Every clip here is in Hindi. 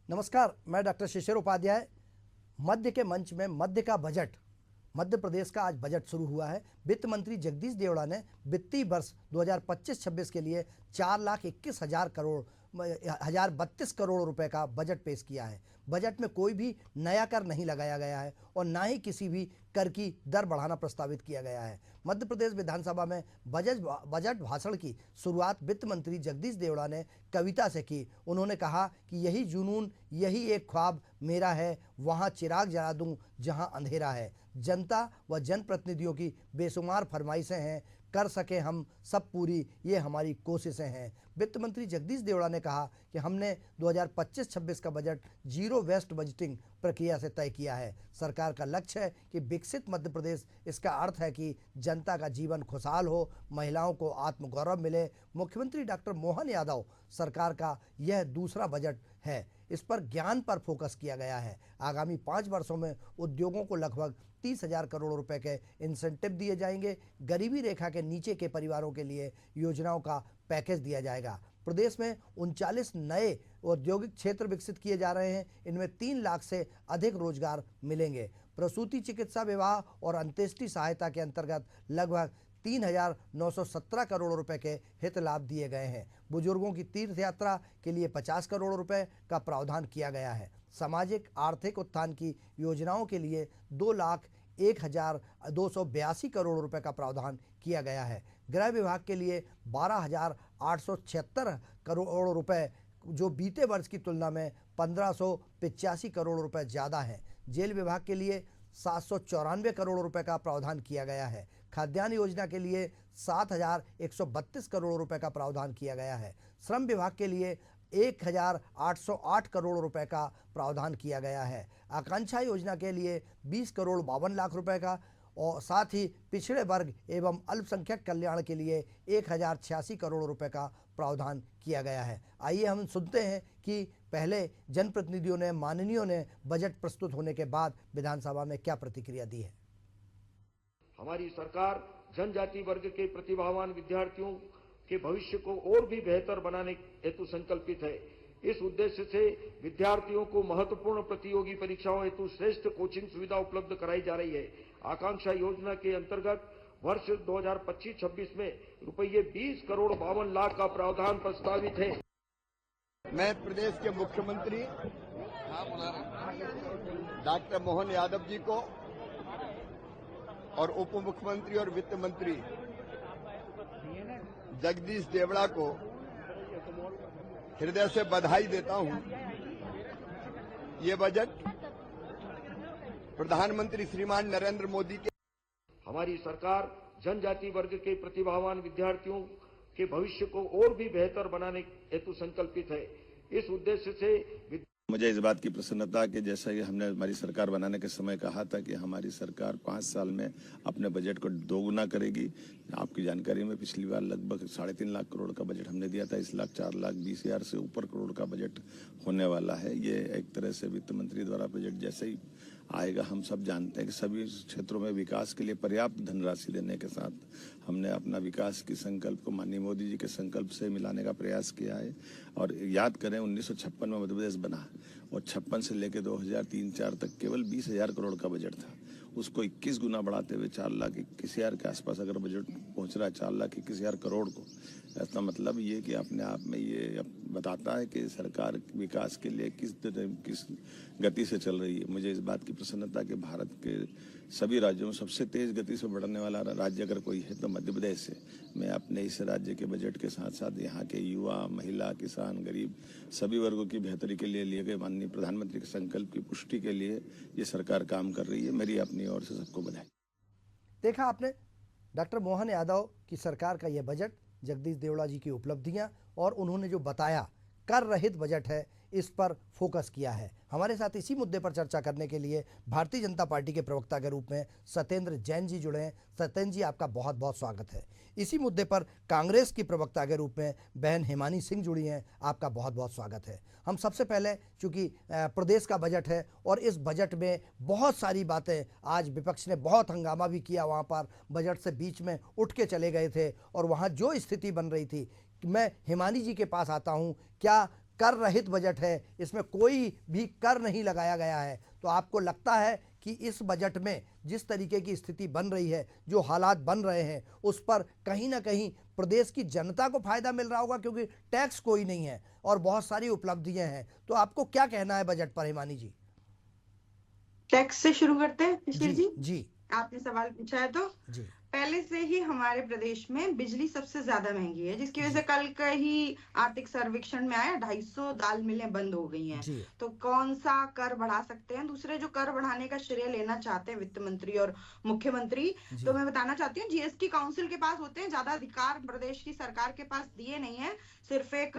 नमस्कार, मैं डॉक्टर शिशिर उपाध्याय। मध्य के मंच में मध्य का बजट, मध्य प्रदेश का आज बजट शुरू हुआ है। वित्त मंत्री जगदीश देवड़ा ने वित्तीय वर्ष 2025-26 के लिए 4,21,032 करोड़ रुपए का बजट पेश किया है। बजट में कोई भी नया कर नहीं लगाया गया है और ना ही किसी भी कर की दर बढ़ाना प्रस्तावित किया गया है। मध्य प्रदेश विधानसभा में बजट भाषण की शुरुआत वित्त मंत्री जगदीश देवड़ा ने कविता से की। उन्होंने कहा कि यही जुनून, यही एक ख्वाब मेरा है, वहाँ चिराग जला दूं जहाँ अंधेरा है। जनता व जनप्रतिनिधियों की बेशुमार फरमाइशें हैं, कर सके हम सब पूरी, ये हमारी कोशिशें हैं। वित्त मंत्री जगदीश देवड़ा ने कहा कि हमने 2025-26 का बजट जीरो वेस्ट बजटिंग प्रक्रिया से तय किया है। सरकार का लक्ष्य है कि विकसित मध्य प्रदेश, इसका अर्थ है कि जनता का जीवन खुशहाल हो, महिलाओं को आत्मगौरव मिले। मुख्यमंत्री डॉक्टर मोहन यादव सरकार का यह दूसरा बजट है। इस पर ज्ञान पर फोकस किया गया है। आगामी 5 वर्षों में उद्योगों को लगभग 30,000 करोड़ रुपए के इंसेंटिव दिए जाएंगे। गरीबी रेखा के नीचे के परिवारों के लिए योजनाओं का पैकेज दिया जाएगा। प्रदेश में 39 नए औद्योगिक क्षेत्र विकसित किए जा रहे हैं। इनमें 3 लाख से अधिक रोजगार मिलेंगे। प्रसूति चिकित्सा, विवाह और अंत्येष्टि सहायता के अंतर्गत लगभग 3,917 करोड़ रुपए के हित लाभ दिए गए हैं। बुजुर्गों की तीर्थ यात्रा के लिए 50 करोड़ रुपए का प्रावधान किया गया है। सामाजिक आर्थिक उत्थान की योजनाओं के लिए 2,01,282 करोड़ रुपए का प्रावधान किया गया है। गृह विभाग के लिए 12,876 करोड़ रुपए, जो बीते वर्ष की तुलना में 1,585 करोड़ रुपए ज़्यादा है। जेल विभाग के लिए 794 करोड़ रुपए का प्रावधान किया गया है। खाद्यान्न योजना के लिए 7,132 करोड़ रुपए का प्रावधान किया गया है। श्रम विभाग के लिए 1,808 करोड़ रुपए का प्रावधान किया गया है। आकांक्षा योजना के लिए 20 करोड़ 52 लाख रुपए का, और साथ ही पिछड़े वर्ग एवं अल्पसंख्यक कल्याण के लिए 1,086 करोड़ रुपए का प्रावधान किया गया है। आइए हम सुनते हैं कि पहले जनप्रतिनिधियों ने, माननीयों ने बजट प्रस्तुत होने के बाद विधानसभा में क्या प्रतिक्रिया दी है। हमारी सरकार जनजाति वर्ग के प्रतिभावान विद्यार्थियों के भविष्य को और भी बेहतर बनाने हेतु संकल्पित है। इस उद्देश्य से विद्यार्थियों को महत्वपूर्ण प्रतियोगी परीक्षाओं हेतु श्रेष्ठ कोचिंग सुविधा उपलब्ध कराई जा रही है। आकांक्षा योजना के अंतर्गत वर्ष 2025-26 में रुपये 20 करोड़ 52 लाख का प्रावधान प्रस्तावित है। मैं प्रदेश के मुख्यमंत्री डॉक्टर मोहन यादव जी को और उप मुख्यमंत्री और वित्त मंत्री जगदीश देवड़ा को हृदय से बधाई देता हूं। ये बजट प्रधानमंत्री श्रीमान नरेंद्र मोदी के हमारी सरकार जनजाति वर्ग के प्रतिभावान विद्यार्थियों के भविष्य को और भी बेहतर बनाने हेतु संकल्पित है। इस उद्देश्य से मुझे इस बात की प्रसन्नता कि जैसा कि हमने हमारी सरकार बनाने के समय कहा था कि हमारी सरकार 5 साल में अपने बजट को दोगुना करेगी। आपकी जानकारी में पिछली बार लगभग 3.5 लाख करोड़ का बजट हमने दिया था। इस 4,20,000 से ऊपर करोड़ का बजट होने वाला है। ये एक तरह से वित्त मंत्री द्वारा बजट जैसे ही आएगा, हम सब जानते हैं कि सभी क्षेत्रों में विकास के लिए पर्याप्त धनराशि देने के साथ हमने अपना विकास की संकल्प को माननीय मोदी जी के संकल्प से मिलाने का प्रयास किया है। और याद करें 1956 में मध्य प्रदेश बना और 56 से लेकर 2003-04 तक केवल 20,000 करोड़ का बजट था। उसको 21 गुना बढ़ाते हुए 4,21,000 के आसपास अगर बजट पहुंच रहा है, 4,21,000 करोड़ को, ऐसा मतलब ये कि अपने आप में ये बताता है कि सरकार विकास के लिए किस गति से चल रही है। मुझे इस बात की प्रसन्नता कि भारत के सभी राज्यों में सबसे तेज गति से बढ़ने वाला राज्य अगर कोई है तो मध्य प्रदेश है। मैं अपने इस राज्य के बजट के साथ साथ यहाँ के युवा, महिला, किसान, गरीब सभी वर्गों की बेहतरी के लिए गए माननीय प्रधानमंत्री के संकल्प की पुष्टि के लिए ये सरकार काम कर रही है। मेरी अपनी ओर से सबको बधाई। देखा आपने डॉक्टर मोहन यादव की सरकार का यह बजट, जगदीश देवड़ा जी की उपलब्धियां, और उन्होंने जो बताया कर रहित बजट है, इस पर फोकस किया है। हमारे साथ इसी मुद्दे पर चर्चा करने के लिए भारतीय जनता पार्टी के प्रवक्ता के रूप में सत्येंद्र जैन जी जुड़े हैं। सत्येंद्र जी, आपका बहुत बहुत स्वागत है। इसी मुद्दे पर कांग्रेस की प्रवक्ता के रूप में बहन हिमानी सिंह जुड़ी हैं, आपका बहुत बहुत स्वागत है। हम सबसे पहले, चूंकि प्रदेश का बजट है और इस बजट में बहुत सारी बातें, आज विपक्ष ने बहुत हंगामा भी किया, वहाँ पर बजट से बीच में उठ के चले गए थे और वहाँ जो स्थिति बन रही थी, मैं हिमानी जी के पास आता हूँ। क्या कर रहित बजट है, इसमें कोई भी कर नहीं लगाया गया है, तो आपको लगता है कि इस बजट में जिस तरीके की स्थिति बन रही है, जो हालात बन रहे हैं, उस पर कहीं ना कहीं प्रदेश की जनता को फायदा मिल रहा होगा, क्योंकि टैक्स कोई नहीं है और बहुत सारी उपलब्धियां हैं। तो आपको क्या कहना है बजट पर हिमानी जी? टैक्स से शुरू करते हैं शिशिर जी। जी आपने सवाल पूछा है तो जी पहले से ही हमारे प्रदेश में बिजली सबसे ज्यादा महंगी है, जिसकी वजह से कल का ही आर्थिक सर्वेक्षण में आया 250 दाल मिलें बंद हो गई हैं। जी तो कौन सा कर बढ़ा सकते हैं? दूसरे जो कर बढ़ाने का श्रेय लेना चाहते हैं वित्त मंत्री और मुख्यमंत्री, तो मैं बताना चाहती हूँ जीएसटी काउंसिल के पास होते हैं, ज्यादा अधिकार प्रदेश की सरकार के पास दिए नहीं है। सिर्फ एक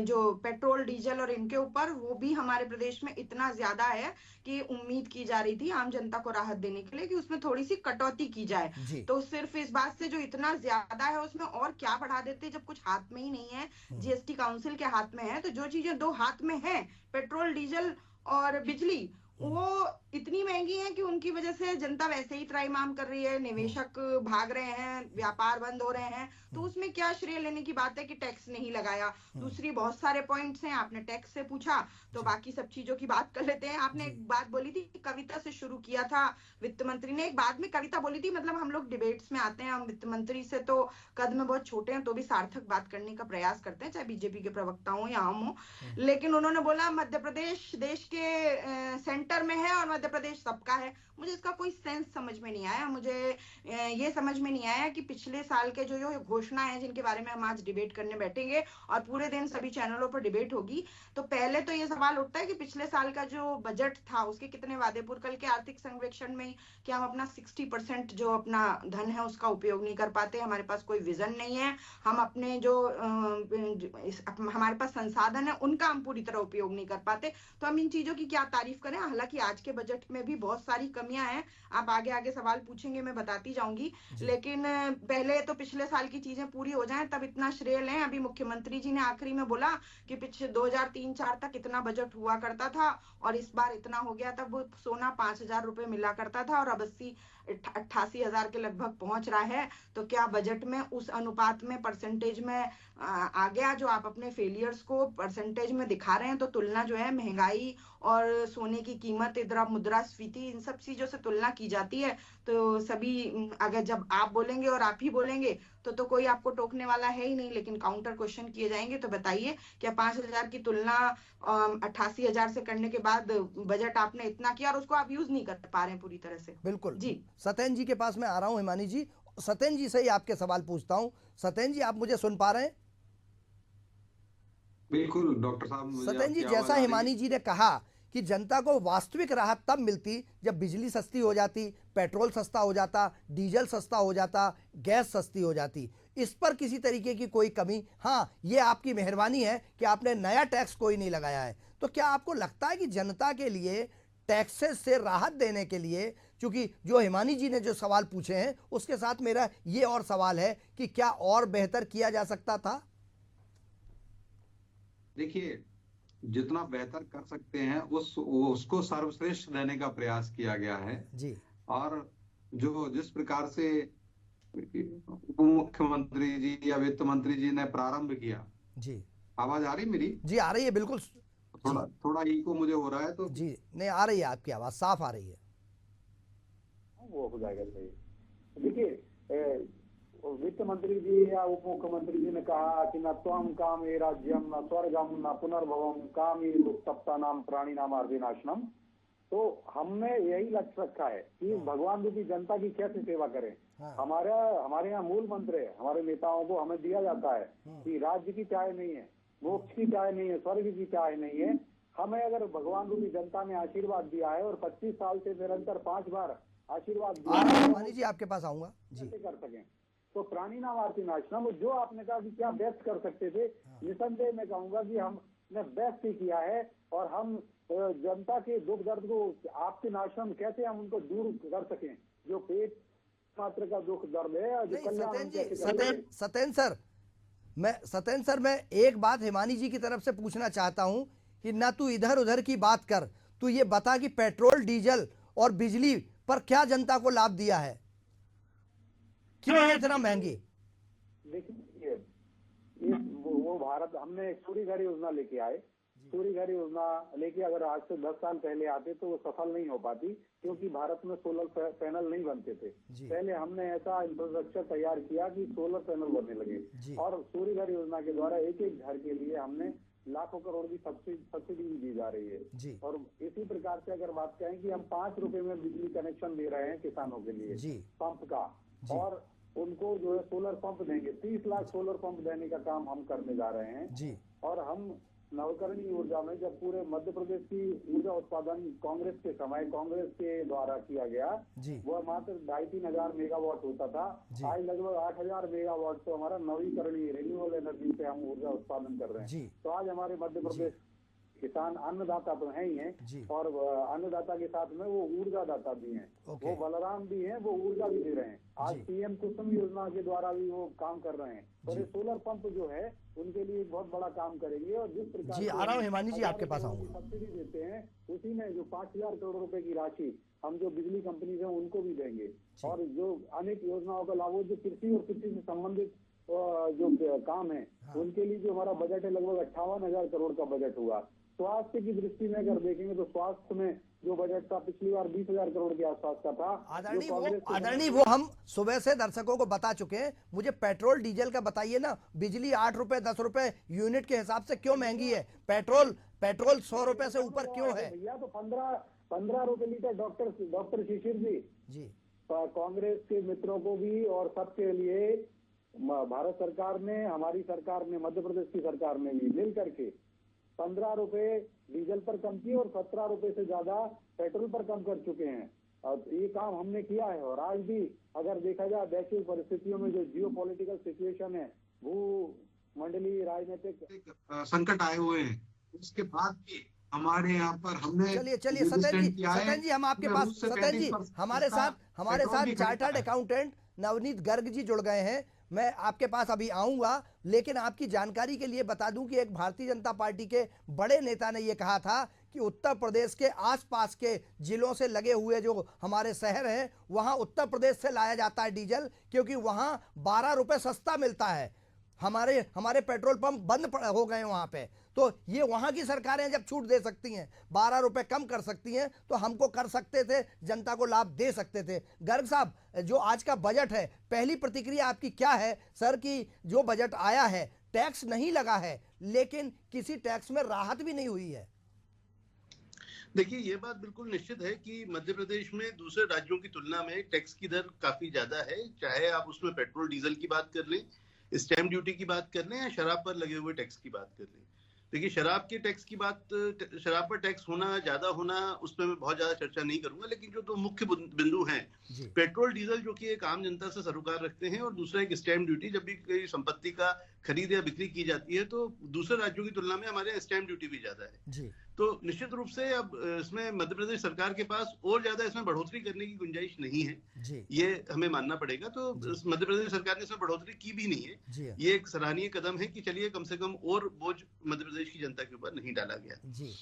जो पेट्रोल डीजल और इनके ऊपर, वो भी हमारे प्रदेश में इतना ज्यादा है कि उम्मीद की जा रही थी आम जनता को राहत देने के लिए कि उसमें थोड़ी सी कटौती की जाए। तो सिर्फ इस बात से जो इतना ज्यादा है उसमें और क्या बढ़ा देते जब कुछ हाथ में ही नहीं है, जीएसटी काउंसिल के हाथ में है। तो जो चीजें दो हाथ में है, पेट्रोल डीजल और बिजली, वो इतनी महंगी है कि उनकी वजह से जनता वैसे ही त्राहिमाम कर रही है, निवेशक भाग रहे हैं, व्यापार बंद हो रहे हैं। तो उसमें क्या श्रेय लेने की बात है कि टैक्स नहीं लगाया। दूसरी बहुत सारे पॉइंट्स हैं, आपने टैक्स से पूछा तो बाकी सब चीजों की बात कर लेते हैं। आपने एक बात बोली थी, कविता से शुरू किया था वित्त मंत्री ने, एक बाद में कविता बोली थी। मतलब हम लोग डिबेट्स में आते हैं, हम वित्त मंत्री से तो कद में बहुत छोटे हैं, तो भी सार्थक बात करने का प्रयास करते हैं, चाहे बीजेपी के प्रवक्ता हो या हम हो। लेकिन उन्होंने बोला मध्य प्रदेश देश के सेंटर में है और मध्य प्रदेश सबका है। मुझे इसका कोई सेंस समझ में नहीं आया। मुझे ये समझ में नहीं आया कि पिछले साल के जो घोषणा है, जिनके बारे में हम आज डिबेट करने बैठेंगे और पूरे दिन सभी चैनलों पर डिबेट होगी, तो पहले तो ये सवाल उठता है कि पिछले साल का जो बजट था उसके कितने वादे पूरे। कल के आर्थिक सर्वेक्षण में कि हम अपना 60% जो अपना धन है उसका उपयोग नहीं कर पाते, हमारे पास कोई विजन नहीं है, हम अपने जो हमारे पास संसाधन है उनका हम पूरी तरह उपयोग नहीं कर पाते। तो हम इन चीजों की क्या तारीफ करें? हालांकि आज के बजट में भी बहुत सारी कमियां हैं, आप आगे आगे सवाल पूछेंगे मैं बताती जाऊंगी, लेकिन पहले तो पिछले साल की चीजें पूरी हो जाएं तब इतना श्रेय लें। अभी मुख्यमंत्री जी ने आखिरी में बोला कि पिछले 2003-4 तक इतना बजट हुआ करता था और इस बार इतना हो गया। तब सोना 5,000 रुपए मिला करता था और अब 88,000 के लगभग पहुंच रहा है। तो क्या बजट में उस अनुपात में परसेंटेज में आ गया जो आप अपने फेलियर्स को परसेंटेज में दिखा रहे हैं? तो तुलना जो है महंगाई और सोने की कीमत, इधर मुद्रास्फीति, इन सब चीजों से तुलना की जाती है। तो सभी अगर जब आप बोलेंगे और आप ही बोलेंगे तो कोई आपको टोकने वाला है ही नहीं, लेकिन काउंटर क्वेश्चन किए जाएंगे। तो बताइए क्या 5,000 की तुलना 88,000 से करने के बाद बजट आपने इतना किया और उसको आप यूज नहीं कर पा रहे हैं पूरी तरह से? बिल्कुल जी सत्येन जी के पास मैं आ रहा हूं हिमानी जी। सत्येन जी से ही आपके सवाल पूछता हूं। सत्येन जी, आप मुझे सुन पा रहे हैं? बिल्कुल डॉक्टर साहब, मुझे सत्येन जी, आपकी आवाज जैसा आ रही है। हिमानी जी ने कहा कि जनता को वास्तविक राहत तब मिलती जब बिजली सस्ती हो जाती, पेट्रोल सस्ता हो जाता, डीजल सस्ता हो जाता, गैस सस्ती हो जाती। इस पर किसी तरीके की कोई कमी, हाँ ये आपकी मेहरबानी है कि आपने नया टैक्स कोई नहीं लगाया है। तो क्या आपको लगता है कि जनता के लिए टैक्सेस से राहत देने के लिए, क्योंकि जो हिमानी जी ने जो सवाल पूछे हैं उसके साथ मेरा ये और सवाल है कि क्या और बेहतर किया जा सकता था? देखिए, जितना बेहतर कर सकते हैं उसको सर्वश्रेष्ठ देने का प्रयास किया गया है। जी और जिस प्रकार से उप मुख्यमंत्री जी या वित्त मंत्री जी ने प्रारंभ किया। जी आवाज आ रही मेरी? जी आ रही है, बिल्कुल। थोड़ा इको मुझे हो रहा है तो जी नहीं, आ रही है, आपकी आवाज साफ आ रही है। वो हो जाएगा सही। देखिए, वित्त मंत्री जी या उप मुख्यमंत्री जी ने कहा कि न त्वम कामे राज्यम न स्वर्गम न पुनर्भवम कामी दुष्टप्ता नाम प्राणी नाम अर्धिनाशनम। तो हमने यही लक्ष्य रखा है कि भगवान रूपी जनता की कैसे सेवा करें। हमारे यहाँ मूल मंत्र है, हमारे नेताओं को हमें दिया जाता है कि राज्य की चाह नहीं है, मोक्ष की चाह नहीं है, स्वर्ग की चाह नहीं है। हमें अगर भगवान रूपी जनता ने आशीर्वाद दिया है और 25 साल से निरंतर 5 बार आशीर्वाद दिया है, जी आपके पास आऊंगा जी। कैसे कर सकें? तो प्राणी नाम अर्थिनाशनम, जो आपने कहा कि क्या बेस्ट कर सकते थे, निसंदेह मैं कहूंगा कि हमने बेस्ट ही किया है। और हम जनता के दुख दर्द को आपके नाशनम कैसे हम उनको दूर कर सकें, जो पेट मात्र का दुख दर्द है, जो कल्याण। सत्येन सर, मैं एक बात हिमानी जी की तरफ से पूछना चाहता हूं कि ना तू इधर उधर की बात कर, तू ये बता कि पेट्रोल डीजल और बिजली पर क्या जनता को लाभ दिया है, क्यों है इतना महंगी? देखिए, वो भारत हमने एक सूर्य घर योजना लेके आए। सूर्य घर योजना लेके अगर आज से 10 साल पहले आते तो वो सफल नहीं हो पाती, क्योंकि भारत में सोलर पैनल नहीं बनते थे। पहले हमने ऐसा इंफ्रास्ट्रक्चर तैयार किया कि सोलर पैनल बनने लगे, और सूर्य घर योजना के द्वारा एक एक घर के लिए हमने लाखों करोड़ की सब्सिडी दी जा रही है। और इसी प्रकार से अगर बात करें कि हम 5 रुपए में बिजली कनेक्शन दे रहे हैं किसानों के लिए पंप का, और उनको जो है सोलर पंप देंगे, 30 लाख सोलर पंप देने का काम हम करने जा रहे हैं। और हम नवकरणीय ऊर्जा में जब पूरे मध्य प्रदेश की ऊर्जा उत्पादन कांग्रेस के समय कांग्रेस के द्वारा किया गया, वह मात्र 2,500-3 हजार मेगावाट होता था। आज लगभग 8,000 मेगावाट तो हमारा नवीकरणीय रिन्यूएबल एनर्जी से हम ऊर्जा उत्पादन कर रहे हैं। तो आज हमारे मध्य प्रदेश किसान अन्नदाता तो है ही हैं, और अन्नदाता के साथ में वो ऊर्जा दाता भी हैं। वो बलराम भी हैं, वो ऊर्जा भी दे रहे हैं। आज पीएम कुसुम योजना के द्वारा भी वो काम कर रहे हैं। और ये सोलर पंप जो है उनके लिए बहुत बड़ा काम करेंगे। और जिस प्रकार जी आ रहा हूँ हिमानी जी, आपके पास आऊंगा। सब्सिडी देते हैं उसी में जो 5,000 करोड़ रुपए की राशि हम जो बिजली कंपनी है उनको भी देंगे। और जो अनेक योजनाओं का लाभ, जो कृषि और कृषि से संबंधित जो काम है उनके लिए जो हमारा बजट है लगभग 58,000 करोड़ का बजट हुआ। स्वास्थ्य की दृष्टि में अगर देखेंगे तो स्वास्थ्य में जो बजट था पिछली बार 20,000 करोड़ के आसपास का था। आदरणीय वो हम सुबह से दर्शकों को बता चुके हैं। मुझे पेट्रोल डीजल का बताइए ना, बिजली 8 रुपए 10 रुपए यूनिट के हिसाब से क्यों महंगी है? पेट्रोल 100 रुपए से ऊपर क्यों है? भैया तो 15 रुपए लीटर। डॉक्टर शिशिर जी कांग्रेस के मित्रों को भी और सबके लिए भारत सरकार ने, हमारी सरकार ने, मध्य प्रदेश की सरकार ने भी मिल करके 15 रुपए डीजल पर कम किए और 17 रुपए से ज्यादा पेट्रोल पर कम कर चुके हैं। और ये काम हमने किया है। और आज भी अगर देखा जाए वैश्विक परिस्थितियों में जो जियो पॉलिटिकल सिचुएशन है, भू मंडलीय राजनीतिक संकट आए हुए हैं, उसके बाद भी हमारे यहाँ पर हमने चलिए सत्यन जी हम आपके पास, सत्यन जी हमारे साथ चार्टर्ड अकाउंटेंट नवनीत गर्ग जी जुड़ गए हैं। मैं आपके पास अभी आऊंगा, लेकिन आपकी जानकारी के लिए बता दूं कि एक भारतीय जनता पार्टी के बड़े नेता ने यह कहा था कि उत्तर प्रदेश के आसपास के जिलों से लगे हुए जो हमारे शहर हैं वहां उत्तर प्रदेश से लाया जाता है डीजल, क्योंकि वहां 12 रुपए सस्ता मिलता है। हमारे पेट्रोल पंप बंद हो गए वहां पे। तो ये वहां की सरकारें जब छूट दे सकती हैं, 12 रुपए कम कर सकती हैं, तो हमको कर सकते थे, जनता को लाभ दे सकते थे। गर्ग साहब, जो आज का बजट है, पहली प्रतिक्रिया आपकी क्या है सर? कि जो बजट आया है, टैक्स नहीं लगा है, लेकिन किसी टैक्स में राहत भी नहीं हुई है। देखिए, ये बात बिल्कुल निश्चित है कि मध्य प्रदेश में दूसरे राज्यों की तुलना में टैक्स की दर काफी ज्यादा है। चाहे आप उसमें पेट्रोल डीजल की बात कर लें, स्टैम्प ड्यूटी की बात कर लें, या शराब पर लगे हुए टैक्स की बात कर लें। देखिए, शराब के टैक्स की बात, शराब पर टैक्स होना ज्यादा होना, उस पर मैं बहुत ज्यादा चर्चा नहीं करूंगा। लेकिन जो दो मुख्य बिंदु हैं, पेट्रोल डीजल जो कि एक आम जनता से सरोकार रखते हैं, और दूसरा एक स्टैम्प ड्यूटी। जब भी कोई संपत्ति का खरीद या बिक्री की जाती है तो दूसरे राज्यों की तुलना में हमारे यहाँ स्टैम्प ड्यूटी भी ज्यादा है। तो निश्चित रूप से अब इसमें मध्य प्रदेश सरकार के पास और ज्यादा इसमें बढ़ोतरी करने की गुंजाइश नहीं है, ये हमें मानना पड़ेगा। तो मध्य प्रदेश सरकार ने इसमें बढ़ोतरी की भी नहीं है। ये एक सराहनीय कदम है कि चलिए कम से कम और बोझ मध्य प्रदेश की जनता के ऊपर नहीं डाला गया।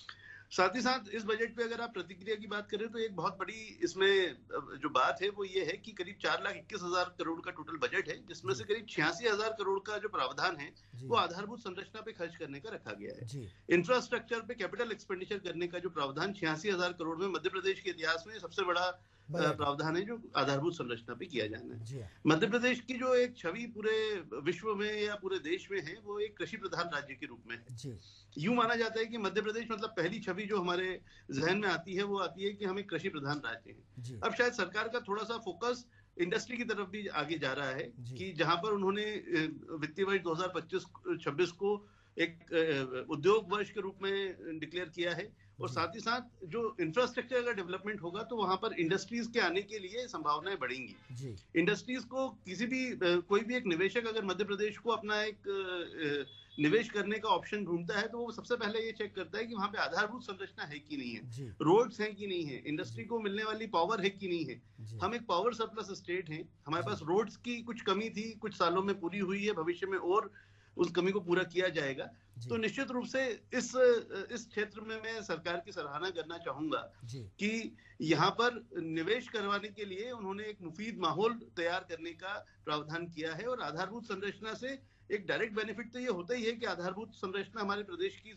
साथ ही साथ इस बजट पे अगर आप प्रतिक्रिया की बात करें तो एक बहुत बड़ी इसमें जो बात है वो ये है कि करीब 4,21,000 करोड़ का टोटल बजट है, जिसमें से करीब 86,000 करोड़ का जो प्रावधान है वो आधारभूत संरचना पे खर्च करने का रखा गया है। इंफ्रास्ट्रक्चर पे कैपिटल एक्सपेंडिचर करने का जो प्रावधान 86,000 करोड़ में मध्य प्रदेश के इतिहास में सबसे बड़ा प्रावधान है जो आधारभूत संरचना पे किया जाना है। मध्य प्रदेश की जो एक छवि पूरे विश्व में या पूरे देश में है वो एक कृषि प्रधान राज्य के रूप में है। यूं माना जाता है कि मध्य प्रदेश मतलब पहली छवि जो हमारे जहन में आती है वो आती है कि हम एक कृषि प्रधान राज्य हैं। अब शायद सरकार का थोड़ा सा फोकस इंडस्ट्री की तरफ भी आगे जा रहा है कि जहां पर उन्होंने वित्तीय वर्ष 2025-26 को एक उद्योग वर्ष के रूप में डिक्लेयर किया है। और साथ ही साथ जो इंफ्रास्ट्रक्चर का डेवलपमेंट होगा तो वहां पर इंडस्ट्रीज के आने के लिए संभावनाएं बढ़ेंगी। इंडस्ट्रीज को कोई भी एक निवेशक अगर मध्य प्रदेश को अपना एक निवेश करने का ऑप्शन ढूंढता है तो वो सबसे पहले ये चेक करता है कि वहां पे आधारभूत संरचना है कि नहीं है, रोड्स हैं कि नहीं है, इंडस्ट्री को मिलने वाली पावर है कि नहीं है। हम एक पावर सरप्लस स्टेट हैं, हमारे पास रोड्स की कुछ कमी थी, कुछ सालों में पूरी हुई है, भविष्य में और उस कमी को पूरा किया जाएगा। तो निश्चित रूप से इस क्षेत्र में मैं सरकार की सराहना करना चाहूंगा कि यहाँ पर निवेश करवाने के लिए उन्होंने एक मुफीद माहौल तैयार करने का प्रावधान किया है और आधारभूत संरचना से एक डायरेक्ट बेनिफिट तो ये होता ही है कि आधारभूत संरचना हमारे प्रदेश की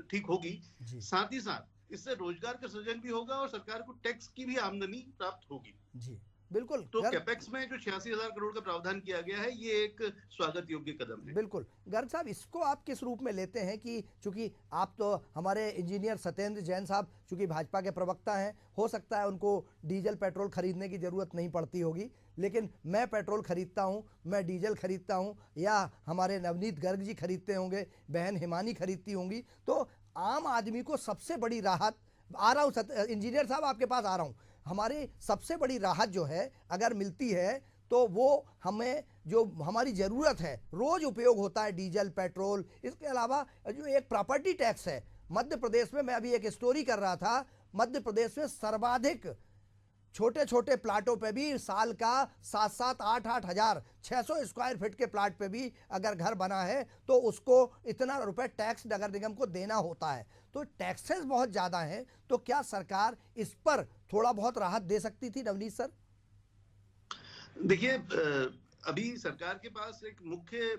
ठीक होगी, जी साथ ही साथ इससे रोजगार का सृजन भी होगा और सरकार को टैक्स की भी आमदनी प्राप्त होगी। जी बिल्कुल। तो कैपेक्स में जो 86,000 करोड़ का प्रावधान किया गया है, ये एक स्वागत योग्य कदम है। बिल्कुल। गर्ग साहब, इसको आप किस रूप में लेते हैं कि चूंकि आप तो हमारे इंजीनियर सत्येंद्र जैन साहब चूंकि भाजपा के प्रवक्ता हैं, हो सकता है उनको डीजल पेट्रोल खरीदने की जरूरत नहीं पड़ती होगी, लेकिन मैं पेट्रोल खरीदता हूं, मैं डीजल खरीदता हूं, या हमारे नवनीत गर्ग जी खरीदते होंगे, बहन हिमानी खरीदती होंगी, तो आम आदमी को सबसे बड़ी राहत, आ रहा हूं इंजीनियर साहब आपके पास आ रहा हूं, हमारी सबसे बड़ी राहत जो है अगर मिलती है तो वो हमें जो हमारी ज़रूरत है, रोज़ उपयोग होता है डीजल पेट्रोल, इसके अलावा जो एक प्रॉपर्टी टैक्स है मध्य प्रदेश में, मैं अभी एक स्टोरी कर रहा था, मध्य प्रदेश में सर्वाधिक छोटे छोटे प्लाटों पे भी साल का 7-7, 8-8 हज़ार 600 स्क्वायर फीट के प्लाट पे भी अगर घर बना है तो उसको इतना रुपए टैक्स नगर निगम को देना होता है। तो टैक्सेस बहुत ज़्यादा हैं, तो क्या सरकार इस पर थोड़ा बहुत राहत दे सकती थी नवनीत सर? देखिए, अभी सरकार के पास एक मुख्य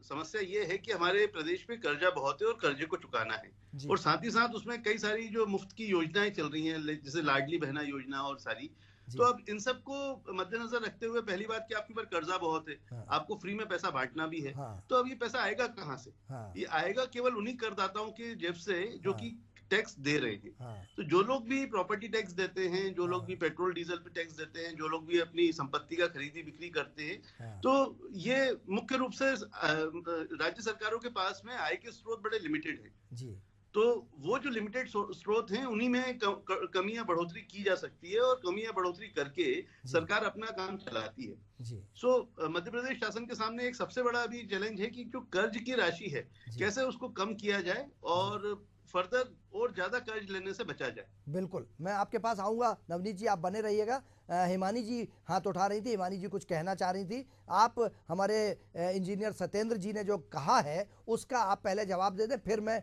समस्या ये है कि हमारे प्रदेश में कर्जा बहुत है और कर्जे को चुकाना है, और साथ ही साथ उसमें कई सारी जो मुफ्त की योजनाएं चल रही हैं, जैसे लाडली बहना योजना और सारी, तो अब इन सबको मद्देनजर रखते हुए पहली बात कि आपके ऊपर कर्जा बहुत है, आपको फ्री में पैसा बांटना भी है, तो अब ये पैसा आएगा कहाँ से? ये आएगा केवल उन्हीं करदाताओं के जेब से जो कि टैक्स दे रहे हैं। तो जो लोग भी प्रॉपर्टी टैक्स देते हैं, जो लोग भी पेट्रोल डीजल पे टैक्स देते हैं, जो लोग भी अपनी संपत्ति का खरीदी बिक्री करते हैं, तो ये मुख्य रूप से राज्य सरकारों के पास में आय के स्रोत बड़े लिमिटेड हैं। तो वो जो लिमिटेड स्रोत हैं, उन्हीं में कमियां बढ़ोतरी की जा सकती है, और कमियां बढ़ोतरी करके सरकार अपना काम चलाती है। सो मध्य प्रदेश शासन के सामने एक सबसे बड़ा अभी चैलेंज है कि जो कर्ज की राशि है, कैसे उसको कम किया जाए और फर्दर और ज्यादा कर्ज लेने से बचा जाए। बिल्कुल, मैं आपके पास आऊंगा। नवनीत जी आप बने रहिएगा। हिमानी जी हाथ उठा रही थी, हिमानी जी कुछ कहना चाह रही थी। आप हमारे इंजीनियर सत्येंद्र जी ने जो कहा है उसका आप पहले जवाब दे दें, फिर मैं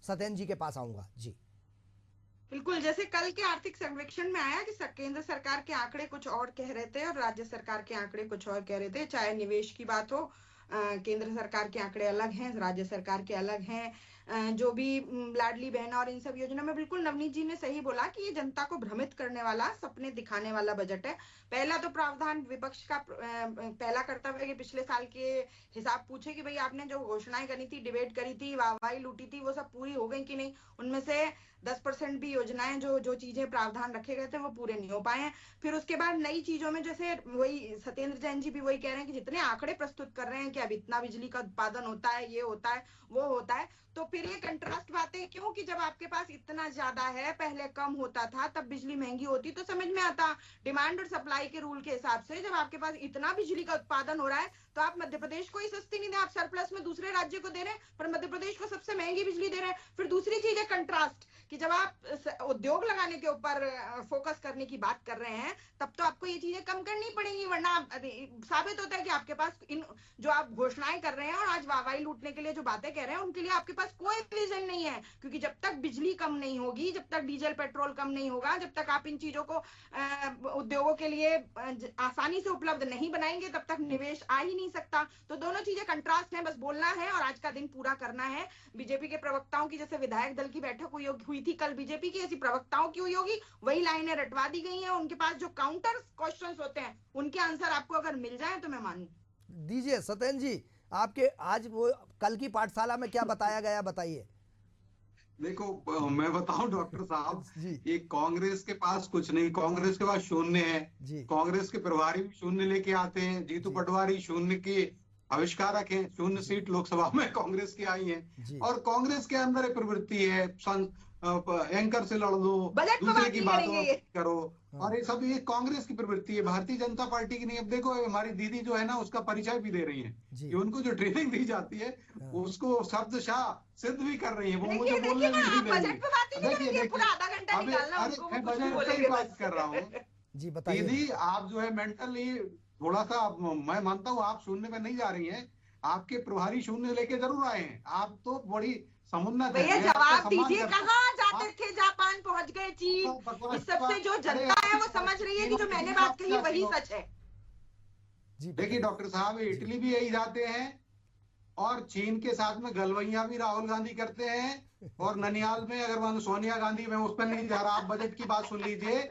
सत्येंद्र जी के पास आऊंगा। जी बिल्कुल, जैसे कल के आर्थिक सर्वेक्षण में आया कि केंद्र सरकार के आंकड़े कुछ और कह रहे थे और राज्य सरकार के आंकड़े कुछ और कह रहे थे। चाहे निवेश की बात हो, केंद्र सरकार के आंकड़े अलग हैं, राज्य सरकार के अलग हैं। जो भी लाडली बहना और इन सब योजना में, बिल्कुल नवनीत जी ने सही बोला कि ये जनता को भ्रमित करने वाला, सपने दिखाने वाला बजट है। पहला तो प्रावधान विपक्ष का पहला कर्तव्य है कि पिछले साल के हिसाब पूछे कि भाई आपने जो घोषणाएं करी थी, डिबेट करी थी, वाहवाही लूटी थी, वो सब पूरी हो गई कि नहीं। उनमें से 10% भी योजनाएं जो चीजें प्रावधान रखे गए थे वो पूरे नहीं हो पाए हैं। फिर उसके बाद नई चीजों में, जैसे वही सत्येंद्र जैन जी भी वही कह रहे हैं कि जितने आंकड़े प्रस्तुत कर रहे हैं कि अब इतना बिजली का उत्पादन होता है, ये होता है, वो होता है, तो फिर ये कंट्रास्ट बातें क्यों कि जब आपके पास इतना ज्यादा है, पहले कम होता था, तब बिजली महंगी होती, तो समझ में आता। डिमांड और सप्लाई के रूल के हिसाब से जब आपके पास इतना बिजली का उत्पादन हो रहा है तो आप मध्य प्रदेश को ही सस्ती नहीं दे, आप सरप्लस में दूसरे राज्य को दे रहे हैं, पर मध्य प्रदेश को सबसे महंगी बिजली दे रहे हैं। फिर दूसरी चीज है कंट्रास्ट, कि जब आप उद्योग लगाने के ऊपर फोकस करने की बात कर रहे हैं तब तो आपको ये चीजें कम करनी पड़ेंगी, वरना साबित होता है कि आपके पास इन जो आप घोषणाएं कर रहे हैं और आज वाहवाही लूटने के लिए जो बातें कह रहे हैं उनके लिए आपके पास कोई रीजन नहीं है। क्योंकि जब तक बिजली कम नहीं होगी, जब तक डीजल पेट्रोल कम नहीं होगा, जब तक आप इन चीजों को उद्योगों के लिए आसानी से उपलब्ध नहीं बनाएंगे, तब तक निवेश आ ही नहीं सकता। तो दोनों चीजें कंट्रास्ट है, बस बोलना है और आज का दिन पूरा करना है। बीजेपी के प्रवक्ताओं की जैसे विधायक दल की बैठक हुई थी कल, बीजेपी की ऐसी प्रवक्ताओं की हुई होगी, वही लाइनें रटवा दी गई हैं। उनके पास जो काउंटर क्वेश्चंस होते हैं उनके आंसर आपको अगर मिल जाए तो मैं मानूं। दीजिए सत्येंद्र जी, आपके आज वो कल की पाठशाला में क्या बताया गया, बताइए। देखो मैं बताऊं डॉक्टर साहब, ये कांग्रेस के पास कुछ नहीं, कांग्रेस के पास शून्य है। कांग्रेस के प्रभारी भी शून्य लेके आते हैं। जीतू पटवारी शून्य के आविष्कारक हैं, शून्य सीट लोकसभा में कांग्रेस की आई है। और कांग्रेस के अंदर एक प्रवृत्ति है, एंकर से लड़ लो, दूसरे की बातों करो, और ये सब ये कांग्रेस की प्रवृत्ति है, भारतीय जनता पार्टी की नहीं। अब देखो हमारी दीदी जो है ना, उसका परिचय भी दे रही है कि उनको जो ट्रेनिंग दी जाती है उसको शब्दशाह सिद्ध भी कर रही है, वो मुझे बोलने भी नहीं देंगी। देखिए मैं बजट की बात कर रहा हूँ जी, बताइए। दीदी आप जो है मेंटली थोड़ा सा, मैं मानता हूँ आप शून्य में नहीं जा रही हैं, आपके प्रभारी शून्य लेके जरूर आए हैं। आप तो बड़ी समुन्नत भैया, जवाब दीजिए, कहाँ जाते थे, जापान पहुंच गए, चीन, इस सबसे जो जनता है वो समझ रही है कि जो मैंने बात कही वही सच है। देखिए डॉक्टर साहब, इटली भी यही जाते हैं, और चीन के साथ में गलवैया भी राहुल गांधी करते हैं। और ननिहाल में अगर मान सोनिया गांधी, मैं उस पर नहीं जा रहा, आप बजट की बात सुन लीजिए।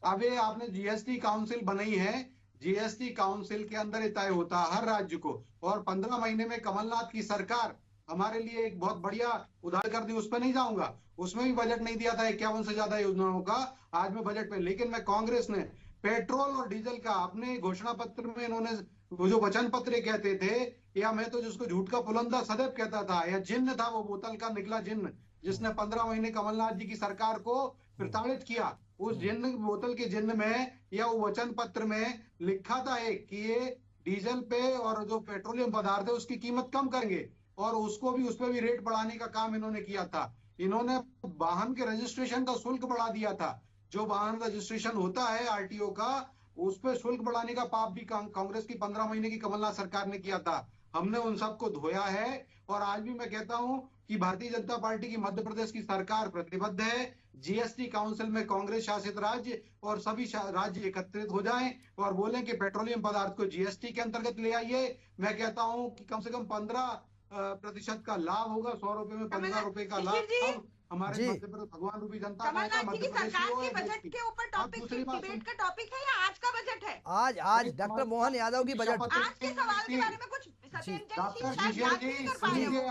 अब ये आपने जीएसटी काउंसिल बनाई है, जीएसटी काउंसिल के अंदर तय होता है हर राज्य को, और 15 महीने में कमलनाथ की सरकार हमारे लिए एक बहुत बढ़िया उदाहरण कर दी, उस पर नहीं जाऊंगा। उसमें भी बजट नहीं दिया था 51 से ज्यादा योजनाओं का, आज में बजट पे। लेकिन मैं कांग्रेस ने पेट्रोल और डीजल का अपने घोषणा पत्र में इन्होंने वो जो वचन पत्र कहते थे, या मैं तो जिसको झूठ का पुलंदा सदैव कहता था, या जिन्न था वो बोतल का निकला जिन्न, जिसने 15 महीने कमलनाथ जी की सरकार को प्रताड़ित किया। उस जिन्न बोतल के जिन्न में या वो वचन पत्र में लिखा था एक कि ये डीजल पे और जो पेट्रोलियम पदार्थ है उसकी कीमत कम करेंगे, और उसको भी, उस पर भी रेट बढ़ाने का काम इन्होंने किया था। इन्होंने वाहन के रजिस्ट्रेशन का शुल्क बढ़ा दिया था। जो वाहन रजिस्ट्रेशन होता है आरटीओ का, उस पर शुल्क बढ़ाने का पाप भी कांग्रेस की 15 महीने की कमलनाथ सरकार ने किया था। हमने उन सबको धोया है, और आज भी मैं कहता हूं कि भारतीय जनता पार्टी की मध्य प्रदेश की सरकार प्रतिबद्ध है। जीएसटी काउंसिल में कांग्रेस शासित राज्य और सभी राज्य एकत्रित हो जाएं और बोलें कि पेट्रोलियम पदार्थ को जीएसटी के अंतर्गत ले आइए। मैं कहता हूं कि कम से कम 15% का लाभ होगा, 100 रुपए में 15 रुपए का लाभ हमारे मध्य प्रदेश भगवान रूपी जनता कमलनाथ जी की सरकार के बजट के ऊपर टॉपिक, डिबेट का टॉपिक है या आज का बजट है? आज डॉक्टर मोहन यादव की बजट, आज के सवाल के बारे में कुछ डॉक्टर शिशिर जी सुनिए,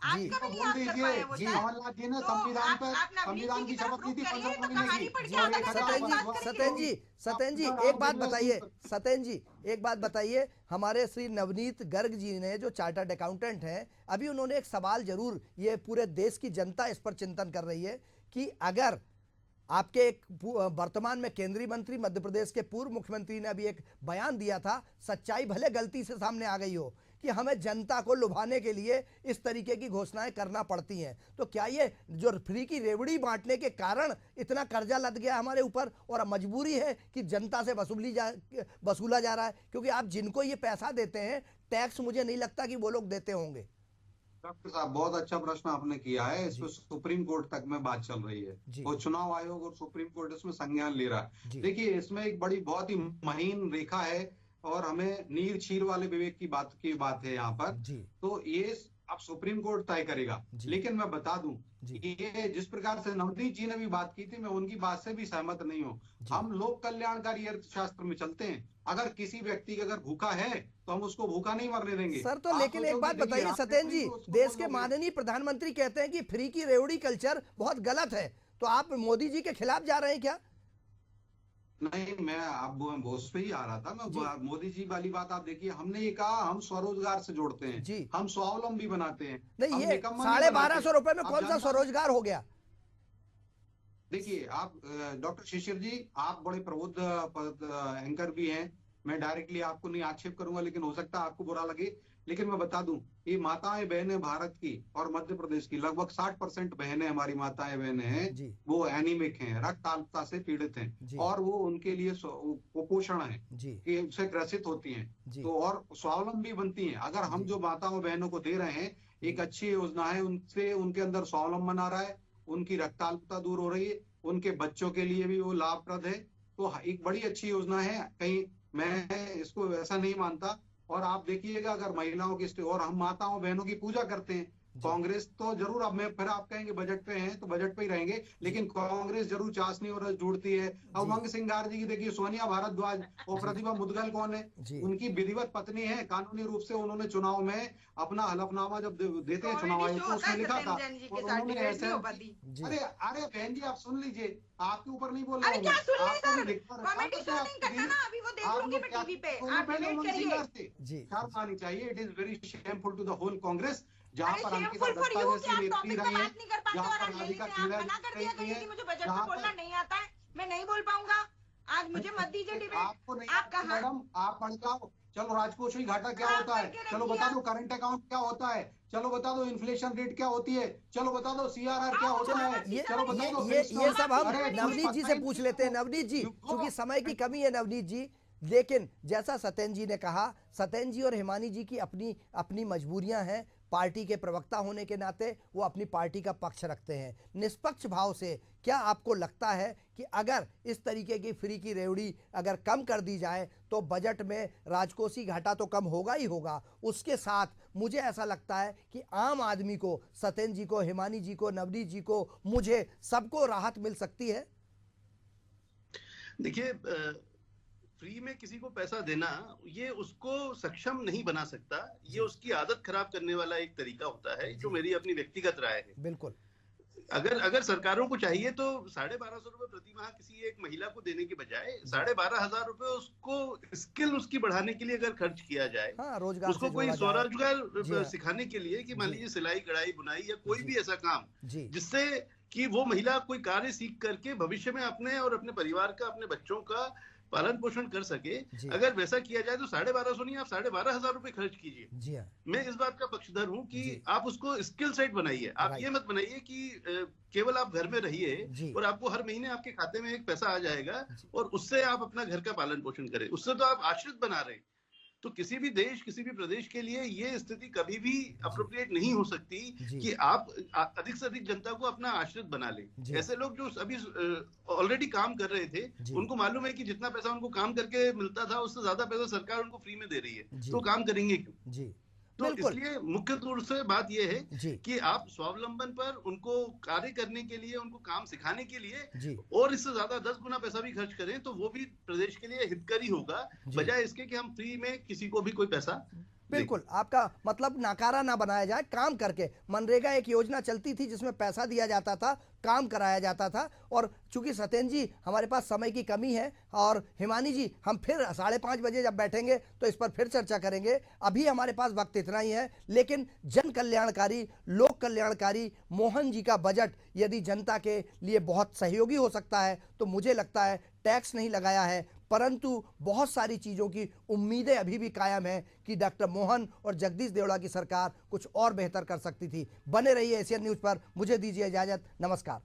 आज का भी नहीं कर पाए वो शायद। कमलनाथ जी ने संविधान पर संविधान की शपथ ली थी 15 महीने की। सतेन जी एक बात बताइए, सतेन जी एक बात बताइए, हमारे श्री नवनीत गर्ग जी ने जो चार्टर्ड अकाउंटेंट हैं, अभी उन्होंने एक सवाल जरूर, ये पूरे देश की जनता इस पर चिंतन कर रही है कि अगर आपके एक वर्तमान में केंद्रीय मंत्री, मध्य प्रदेश के पूर्व मुख्यमंत्री ने अभी एक बयान दिया था, सच्चाई भले गलती से सामने आ गई हो, कि हमें जनता को लुभाने के लिए इस तरीके की घोषणाएं करना पड़ती हैं, तो क्या ये जो फ्री की रेवड़ी बांटने के कारण इतना कर्जा लद गया हमारे ऊपर और मजबूरी है कि जनता से वसूला जा रहा है? क्योंकि आप जिनको ये पैसा देते हैं, टैक्स मुझे नहीं लगता कि वो लोग देते होंगे। डॉक्टर साहब बहुत अच्छा प्रश्न आपने किया है। इसमें सुप्रीम कोर्ट तक में बात चल रही है, और चुनाव आयोग और सुप्रीम कोर्ट इसमें संज्ञान ले रहा है। देखिए, इसमें एक बड़ी बहुत ही महीन रेखा है, और हमें नीर छीर वाले विवेक की बात है यहाँ पर। तो ये अब सुप्रीम कोर्ट तय करेगा। लेकिन मैं बता दूं, ये जिस प्रकार से नवनीत जी ने भी बात की थी, मैं उनकी बात से भी सहमत नहीं हूँ। हम लोक कल्याणकारी अर्थशास्त्र में चलते हैं। अगर किसी व्यक्ति का अगर भूखा है तो हम उसको भूखा नहीं मरने देंगे सर। तो लेकिन एक बात बताइए सतेन जी, देश के माननीय प्रधानमंत्री कहते हैं कि फ्री की रेवड़ी कल्चर बहुत गलत है, तो आप मोदी जी के खिलाफ जा रहे हैं क्या? नहीं, मैं अब उस पे ही आ रहा था। मैं मोदी जी वाली बात आप देखिए, हमने ये कहा हम स्वरोजगार से जोड़ते हैं, हम स्वावलंबी बनाते हैं। नहीं, ये 1250 रुपए में कौन सा स्वरोजगार हो गया? देखिए आप डॉक्टर शिशिर जी, आप बड़े प्रबुद्ध एंकर भी हैं। मैं डायरेक्टली आपको नहीं आक्षेप करूंगा, लेकिन हो सकता है आपको बुरा लगे। लेकिन मैं बता दूं, ये माताएं बहनें भारत की और मध्य प्रदेश की लगभग 60% बहनें, हमारी माताएं बहनें हैं, वो एनीमिक हैं, रक्त अल्पता से पीड़ित हैं, और वो उनके लिए कुपोषण है कि उससे ग्रसित होती हैं, तो और स्वावलंबी बनती हैं। अगर हम जो माताओं बहनों को दे रहे हैं, एक अच्छी योजना है, उनसे उनके अंदर स्वावलंबन आ रहा है, उनकी रक्त अल्पता दूर हो रही है, उनके बच्चों के लिए भी वो लाभप्रद है। तो एक बड़ी अच्छी योजना है। कहीं मैं इसको ऐसा नहीं मानता। और आप देखिएगा, अगर महिलाओं की और हम माताओं बहनों की पूजा करते हैं, कांग्रेस तो जरूर, अब मैं फिर आप कहेंगे बजट पे हैं तो बजट पे ही रहेंगे, लेकिन कांग्रेस जरूर चाशनी और रस ढूंढती है। अब उमंग सिंगार जी की देखिए, सोनिया भारद्वाज और प्रतिभा मुदगल कौन है? उनकी विधिवत पत्नी है। कानूनी रूप से उन्होंने चुनाव में अपना हलफनामा जब देते हैं चुनाव आयोग को, उसमें लिखा था, और उन्होंने ऐसे अरे बहन जी आप सुन लीजिए, आपके ऊपर नहीं बोल रहा हूँ, शर्म आनी चाहिए। It is very shameful to the whole Congress, जहाँ पर अंकिता दत्ता जैसी नेत्री रही है, जहाँ पर राधिका खेड़ा रही है, मुझे बजट में बोलना नहीं आता है, मैं नहीं बोल पाऊंगा आज, मुझे मत दीजिए डिबेट। आपको नहीं, आप कहा मैडम, आप पढ़ जाओ। चलो राजकोषीय घाटा क्या होता है, चलो बता दो। करंट अकाउंट क्या होता है, चलो बता दो। इन्फ्लेशन रेट क्या होती है, चलो बता दो। सीआरआर क्या होता है, चलो बता दो। ये सब हम नवनीत जी से पूछ लेते हैं। नवनीत जी, क्योंकि समय की कमी है नवनीत जी, लेकिन जैसा सतेन जी ने कहा, सतेन जी और हिमानी जी की अपनी अपनी मजबूरियां हैं। पार्टी के प्रवक्ता होने के नाते वो अपनी पार्टी का पक्ष रखते हैं। निष्पक्ष भाव से क्या आपको लगता है कि अगर इस तरीके की फ्री की रेवड़ी अगर कम कर दी जाए तो बजट में राजकोषीय घाटा तो कम होगा ही होगा, उसके साथ मुझे ऐसा लगता है कि आम आदमी को, सत्येंद्र जी को, हिमानी जी को, नवनीत जी को, मुझे सबको राहत मिल सकती है? देखिए, फ्री में किसी को पैसा देना ये उसको सक्षम नहीं बना सकता, ये उसकी आदत खराब करने वाला एक तरीका होता है, जो मेरी अपनी व्यक्तिगत राय है। बिल्कुल। अगर सरकारों को चाहिए तो 1250 रुपए प्रति माह किसी एक महिला को देने के बजाय 12,500 रुपए उसको स्किल उसकी बढ़ाने के लिए अगर खर्च किया जाए, हाँ, रोजगार उसको कोई स्वरोजगार सिखाने के लिए कि मान लीजिए सिलाई कढ़ाई बुनाई या कोई भी ऐसा काम जिससे कि वो महिला कोई कार्य सीख करके भविष्य में अपने और अपने परिवार का, अपने बच्चों का पालन पोषण कर सके, अगर वैसा किया जाए तो 1250 नहीं, आप 12,500 रुपए खर्च कीजिए। मैं इस बात का पक्षधर हूं कि आप उसको स्किल सेट बनाइए। आप ये मत बनाइए कि केवल आप घर में रहिए और आपको हर महीने आपके खाते में एक पैसा आ जाएगा और उससे आप अपना घर का पालन पोषण करें, उससे तो आप आश्रित बना रहे हैं। तो किसी भी देश, किसी भी प्रदेश के लिए ये स्थिति कभी भी अप्रोप्रिएट नहीं हो सकती कि आप अधिक से अधिक जनता को अपना आश्रित बना ले। ऐसे लोग जो अभी ऑलरेडी काम कर रहे थे, उनको मालूम है कि जितना पैसा उनको काम करके मिलता था उससे ज्यादा पैसा सरकार उनको फ्री में दे रही है, तो काम करेंगे क्यों? तो इसलिए मुख्य रूप से बात यह है कि आप स्वावलंबन पर उनको कार्य करने के लिए, उनको काम सिखाने के लिए और इससे ज्यादा 10 गुना पैसा भी खर्च करें तो वो भी प्रदेश के लिए हितकारी होगा, बजाय इसके कि हम फ्री में किसी को भी कोई पैसा। बिल्कुल, आपका मतलब नकारा ना बनाया जाए, काम करके। मनरेगा एक योजना चलती थी जिसमें पैसा दिया जाता था, काम कराया जाता था। और चूंकि सत्येंद्र जी हमारे पास समय की कमी है और हिमानी जी हम फिर 5:30 बजे जब बैठेंगे तो इस पर फिर चर्चा करेंगे। अभी हमारे पास वक्त इतना ही है, लेकिन जन कल्याणकारी, लोक कल्याणकारी मोहन जी का बजट यदि जनता के लिए बहुत सहयोगी हो सकता है तो मुझे लगता है टैक्स नहीं लगाया है, परंतु बहुत सारी चीज़ों की उम्मीदें अभी भी कायम हैं कि डॉक्टर मोहन और जगदीश देवड़ा की सरकार कुछ और बेहतर कर सकती थी। बने रहिए एशियन न्यूज़ पर, मुझे दीजिए इजाज़त, नमस्कार।